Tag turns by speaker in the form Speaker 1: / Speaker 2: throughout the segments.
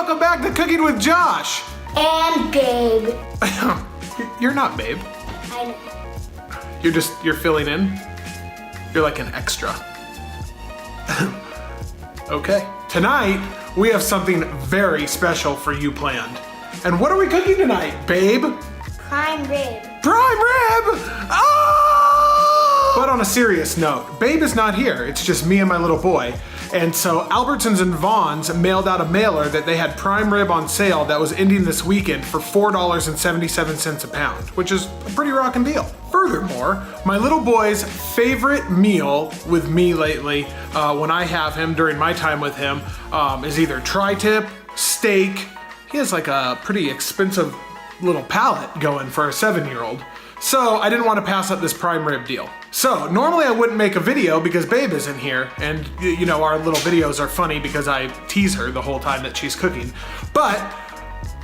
Speaker 1: welcome back to Cooking with Josh.
Speaker 2: And Babe.
Speaker 1: You're not Babe.
Speaker 2: I know.
Speaker 1: You're filling in? You're like an extra. Okay. Tonight, we have something very special for you planned. And what are we cooking tonight, Babe?
Speaker 2: Prime rib.
Speaker 1: Prime rib! Oh! But on a serious note, Babe is not here. It's just me and my little boy. And so Albertsons and Vaughn's mailed out a mailer that they had prime rib on sale that was ending this weekend for $4.77 a pound, which is a pretty rockin' deal. Furthermore, my little boy's favorite meal with me lately, when I have him during my time with him, is either tri-tip, steak. He has like a pretty expensive little palate going for a 7-year-old. So I didn't want to pass up this prime rib deal. So normally I wouldn't make a video because Babe isn't here, and you know, our little videos are funny because I tease her the whole time that she's cooking. But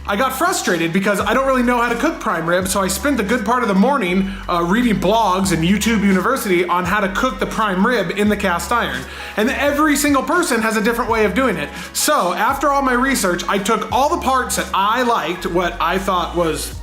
Speaker 1: I got frustrated because I don't really know how to cook prime rib, so I spent a good part of the morning reading blogs and YouTube University on how to cook the prime rib in the cast iron. And every single person has a different way of doing it. So after all my research, I took all the parts that I liked, what I thought was,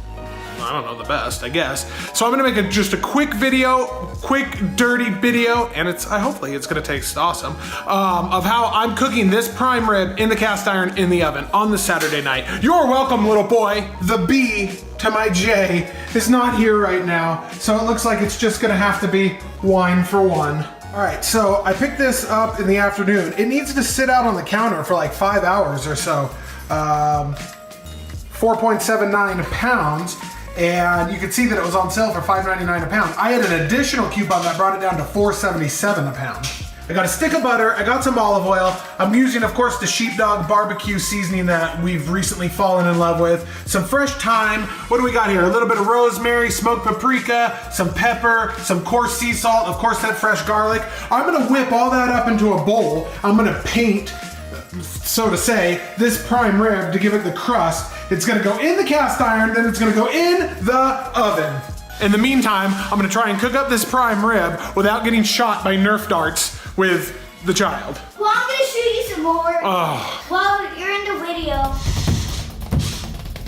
Speaker 1: I don't know, the best, I guess. So I'm gonna make just a quick video, quick dirty video, and hopefully it's gonna taste awesome, of how I'm cooking this prime rib in the cast iron in the oven on this Saturday night. You're welcome, little boy. The B to my J is not here right now, so it looks like it's just gonna have to be wine for one. All right, so I picked this up in the afternoon. It needs to sit out on the counter for like 5 hours or so. 4.79 pounds. And you can see that it was on sale for $5.99 a pound. I had an additional coupon that brought it down to $4.77 a pound. I got a stick of butter, I got some olive oil. I'm using, of course, the SheepDog BBQ seasoning that we've recently fallen in love with. Some fresh thyme. What do we got here? A little bit of rosemary, smoked paprika, some pepper, some coarse sea salt, of course that fresh garlic. I'm gonna whip all that up into a bowl. I'm gonna paint, so to say, this prime rib to give it the crust. It's gonna go in the cast iron, then it's gonna go in the oven. In the meantime, I'm gonna try and cook up this prime rib without getting shot by Nerf darts with the child.
Speaker 2: Well, I'm gonna shoot you some more.
Speaker 1: Oh.
Speaker 2: While you're in the video.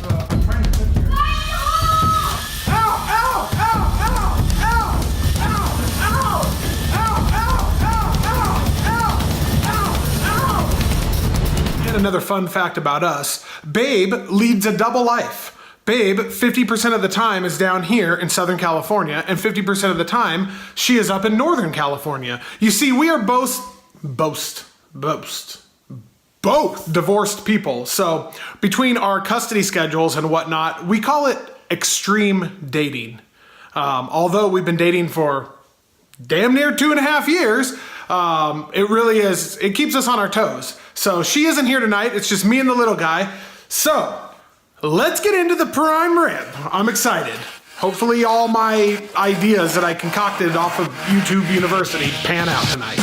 Speaker 1: I'm trying to cook here. Ow, ow, ow, ow, ow, ow, ow, ow, ow, ow, ow, ow, ow. And another fun fact about us, Babe leads a double life. Babe, 50% of the time is down here in Southern California, and 50% of the time, she is up in Northern California. You see, we are both divorced people. So between our custody schedules and whatnot, we call it extreme dating. Although we've been dating for damn near 2.5 years, it really is, it keeps us on our toes. So she isn't here tonight, it's just me and the little guy. So, let's get into the prime rib. I'm excited. Hopefully all my ideas that I concocted off of YouTube University pan out tonight.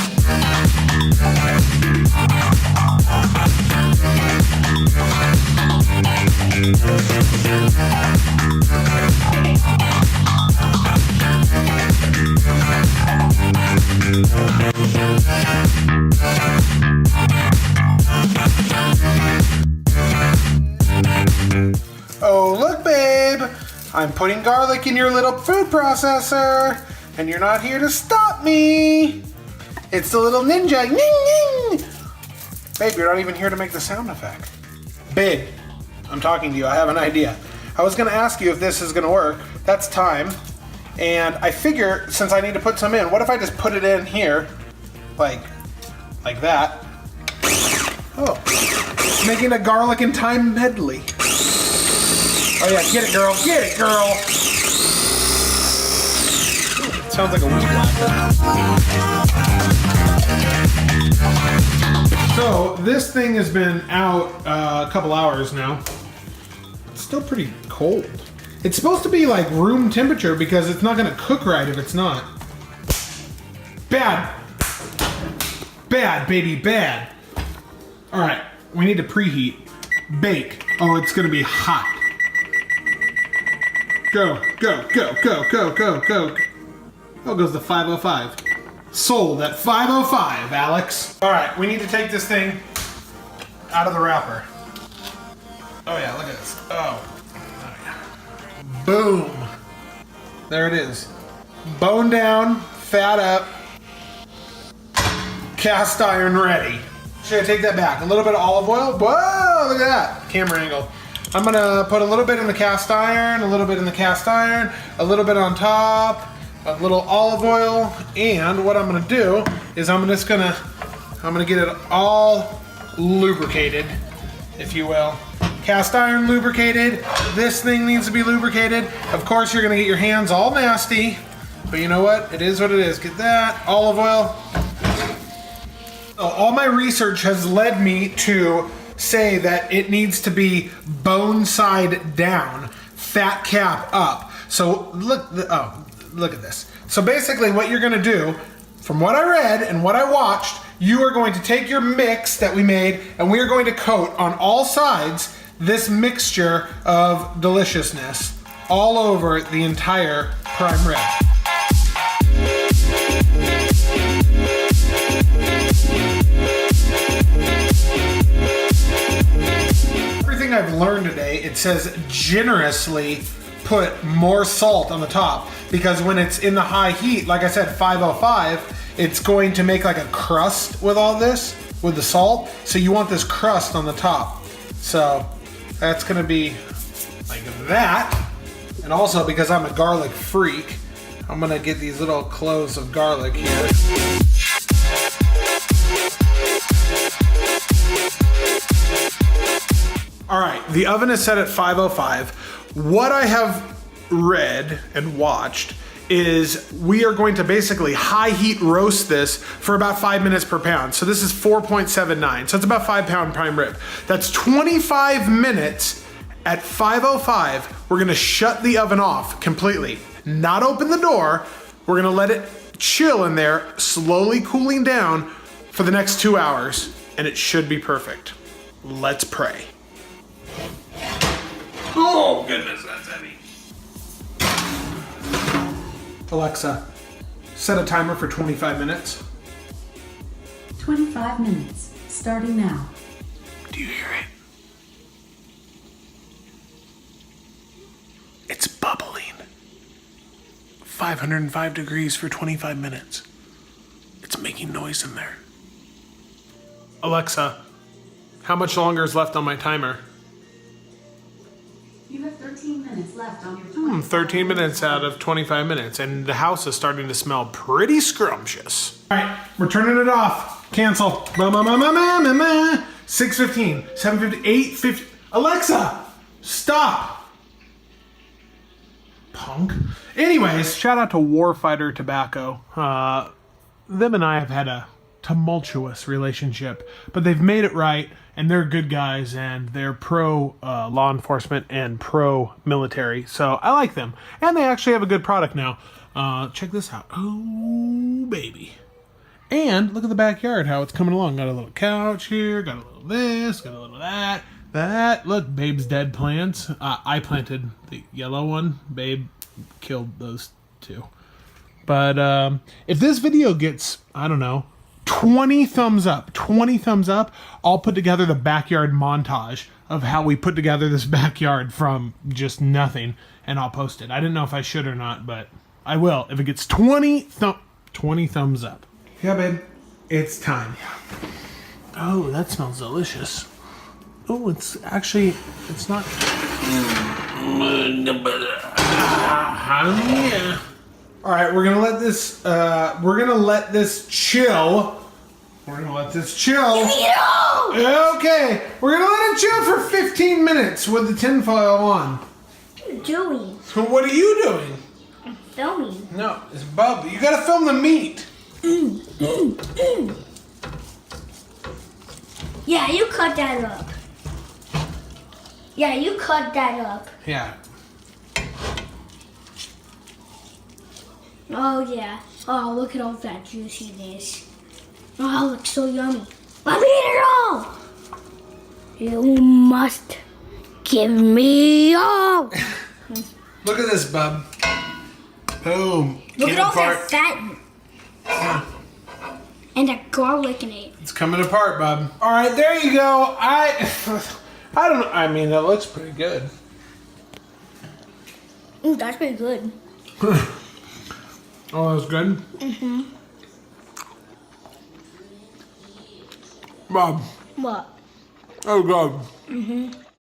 Speaker 1: Oh, look, Babe. I'm putting garlic in your little food processor, and you're not here to stop me. It's the little ninja. Ning, ning. Babe, you're not even here to make the sound effect. Babe, I'm talking to you. I have an idea. I was going to ask you if this is going to work. That's thyme. And I figure, since I need to put some in, what if I just put it in here, like that? Oh, making a garlic and thyme medley. Oh yeah, get it, girl. Get it, girl. Sounds like a weed whacker. So this thing has been out a couple hours now. It's still pretty cold. It's supposed to be like room temperature because it's not gonna cook right if it's not. Bad. Bad, baby, bad. All right, we need to preheat. Bake. Oh, it's gonna be hot. Go, go, go, go, go, go, go. Oh, goes the 505. Sold at 505, Alex. All right, we need to take this thing out of the wrapper. Oh yeah, look at this. Oh yeah. Boom. There it is. Bone down, fat up, cast iron ready. Should I take that back? A little bit of olive oil. Whoa, look at that. Camera angle. I'm gonna put a little bit in the cast iron, a little bit in the cast iron, a little bit on top, a little olive oil, and what I'm gonna do is I'm gonna get it all lubricated, if you will. Cast iron lubricated. This thing needs to be lubricated. Of course, you're gonna get your hands all nasty, but you know what? It is what it is. Get that, olive oil. All my research has led me to say that it needs to be bone side down, fat cap up. So look at this. So basically what you're gonna do, from what I read and what I watched, you are going to take your mix that we made and we are going to coat on all sides this mixture of deliciousness all over the entire prime rib. Everything I've learned today, it says generously put more salt on the top because when it's in the high heat, like I said, 505, it's going to make like a crust with all this, with the salt. So you want this crust on the top. So that's gonna be like that. And also because I'm a garlic freak, I'm gonna get these little cloves of garlic here. All right, the oven is set at 505. What I have read and watched is we are going to basically high heat roast this for about 5 minutes per pound. So this is 4.79, so it's about 5 pound prime rib. That's 25 minutes at 505. We're gonna shut the oven off completely, not open the door. We're gonna let it chill in there, slowly cooling down for the next 2 hours, and it should be perfect. Let's pray. Oh goodness, that's heavy. Alexa, set a timer for 25 minutes.
Speaker 3: 25 minutes, starting now.
Speaker 1: Do you hear it? It's bubbling. 505 degrees for 25 minutes. It's making noise in there. Alexa, how much longer is left on my timer?
Speaker 3: You have 13 minutes left on your
Speaker 1: 13 minutes out of 25 minutes, and the house is starting to smell pretty scrumptious. All right, we're turning it off. Cancel. 6:15, 7:50, 8:50. Alexa, stop. Punk. Anyways, shout out to Warfighter Tobacco. Them and I have had a tumultuous relationship, but they've made it right, and they're good guys, and they're pro law enforcement and pro military, so I like them, and they actually have a good product now. Check this out. Oh baby. And look at the backyard, how it's coming along. Got a little couch here, got a little this, got a little that. Look, Babe's dead plants. I planted the yellow one. Babe killed those two. But if this video gets, I don't know, 20 thumbs up, I'll put together the backyard montage of how we put together this backyard from just nothing, and I'll post it. I didn't know if I should or not, but I will. If it gets 20 thumbs up. Yeah, babe, it's time. Oh, that smells delicious. Oh, it's not. Yeah. All right, we're gonna let this chill. Okay, we're gonna let it chill for 15 minutes with the tinfoil on.
Speaker 2: What are you doing?
Speaker 1: What are you doing?
Speaker 2: I'm filming.
Speaker 1: No, it's Bubba. You gotta film the meat.
Speaker 2: Yeah, you cut that up.
Speaker 1: Yeah.
Speaker 2: Oh, yeah. Oh, look at all that juiciness. Oh, it looks so yummy. I'm eating it all. You must give me all.
Speaker 1: Look at this, bub. Boom.
Speaker 2: Look
Speaker 1: Came
Speaker 2: at all
Speaker 1: apart.
Speaker 2: that fat and that garlic in it.
Speaker 1: It's coming apart, bub. All right, there you go. I don't know. I mean, that looks pretty good.
Speaker 2: Ooh, that's pretty good.
Speaker 1: Oh, that's good?
Speaker 2: Mm-hmm.
Speaker 1: Bob.
Speaker 2: What?
Speaker 1: Oh, God.
Speaker 2: Mm-hmm.